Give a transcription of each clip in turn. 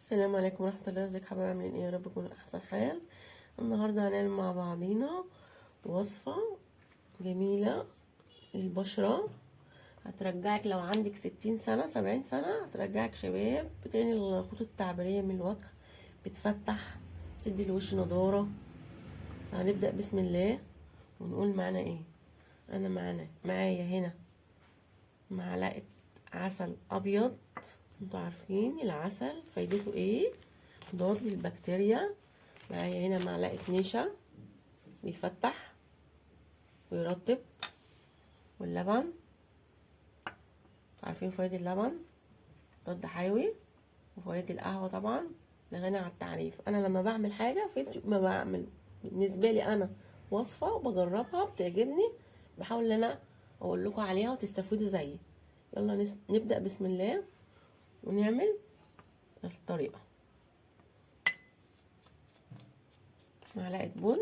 السلام عليكم ورحمة الله. ازيك يا حبايبي؟ عاملين ايه؟ يا رب تكونوا احسن حال. النهارده هنعمل مع بعضينا وصفة جميلة للبشرة، هترجعك لو عندك 60 سنة 70 سنة، هترجعك شباب، بتعمل الخطوط التعبيرية من الوجه، بتفتح، تدي الوش نضارة. هنبدأ بسم الله ونقول معانا ايه. انا معايا هنا معلقة عسل ابيض. انتوا عارفين العسل فايدته ايه؟ مضاد للبكتيريا. معايا هنا معلقة نشا بيفتح ويرطب، واللبن، عارفين فوائد اللبن ضد حيوي، وفوائد القهوة طبعا لا غنى عن التعريف. انا لما بعمل حاجة ما بعمل بالنسبة لي انا وصفة بجربها بتعجبني، بحاول ان انا اقول لكم عليها وتستفيدوا زيي. يلا نبدأ بسم الله ونعمل الطريقة. معلقة بن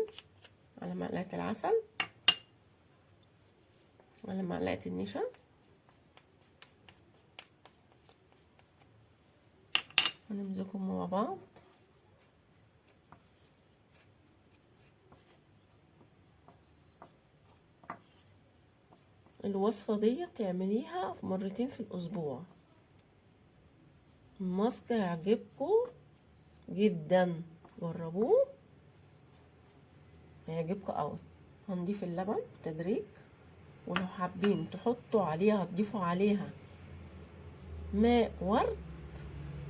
على معلقة العسل على معلقة النشا، ونمزجهم مع بعض. الوصفة دي تعمليها مرتين في الأسبوع. الماسك هيعجبكم جدا، جربوه هيعجبكم قوي. هنضيف اللبن تدريج، ولو حابين تحطوا عليها تضيفوا عليها ماء ورد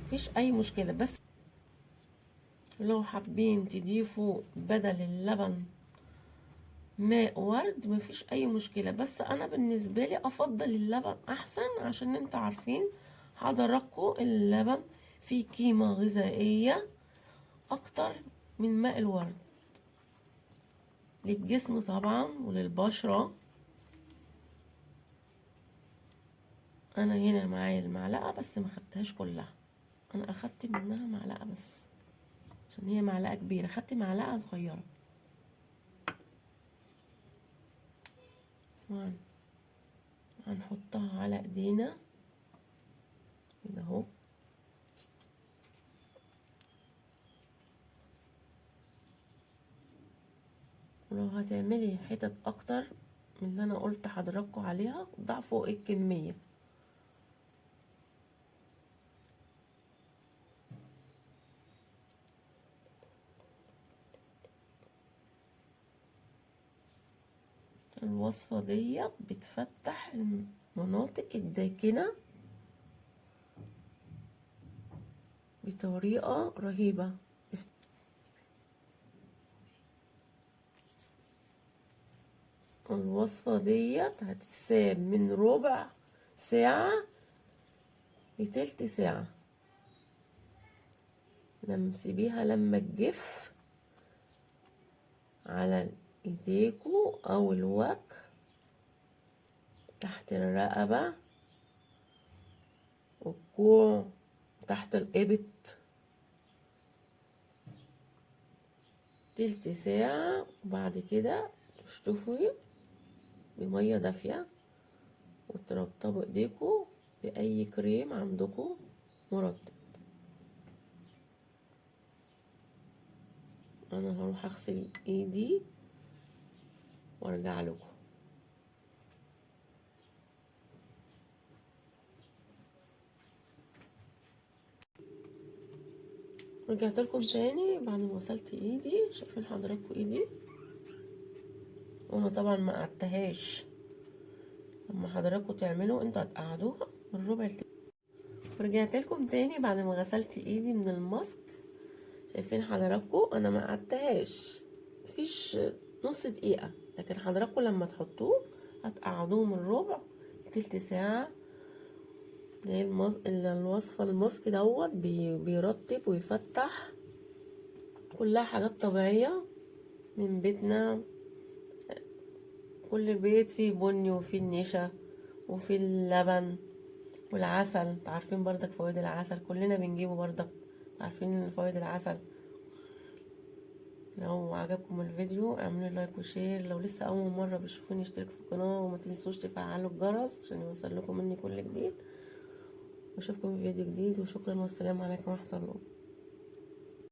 مفيش اي مشكلة، بس لو حابين تضيفوا بدل اللبن ماء ورد مفيش اي مشكلة، بس انا بالنسبة لي افضل اللبن احسن، عشان انتوا عارفين حضراتكم اللبن فيه قيمة غذائية اكتر من ماء الورد للجسم طبعا وللبشرة. انا هنا معايا المعلقة بس ما خدتهاش كلها، انا اخدت منها معلقة بس عشان هي معلقة كبيرة، خدت معلقة صغيرة. هنحطها على ايدينا كده اهو. ولو هتعملي حتت اكتر من اللي انا قلت حضراتكم عليها ضعفوا الكمية. الوصفة دي بتفتح المناطق الداكنة بطريقة رهيبة. الوصفة دي هتتساب من ربع ساعة لتلت ساعة، لما تسيبيها لما تجف على ايديكو او الوجه، تحت الرقبة والكوع تحت الإبط، تلت ساعة. وبعد كده تشطفي بمية دافية وترطبوا ايديكوا بأي كريم عندكوا مرطب. انا هروح اغسل ايدي وارجع لكم. رجعت لكم تاني بعد ما غسلت ايدي. شايفين حضراتكم ايدي؟ وانا طبعا ما قعدتهاش، لما حضراتكم تعملوا انتوا هتقعدوها من ربع ورجعت لكم تاني بعد ما غسلت ايدي من الماسك. شايفين حضراتكم انا ما قعدتهاش، مفيش نص دقيقة، لكن حضراتكم لما تحطوه هتقعدوه من ربع تلت ساعة. الوصفة الماسك دوت بيرطب ويفتح، كلها حاجات طبيعية من بيتنا. كل بيت فيه بني وفيه النشا وفيه اللبن والعسل. عارفين بردك فوائد العسل، كلنا بنجيبه بردك، عارفين فوائد العسل. لو عجبكم الفيديو اعملوا لايك وشير، لو لسه اول مرة بتشوفوني اشتركوا في القناة، وما تنسوش تفعلوا الجرس عشان يوصل لكم مني كل جديد. واشوفكم في فيديو جديد، وشكرا والسلام عليكم ورحمة الله.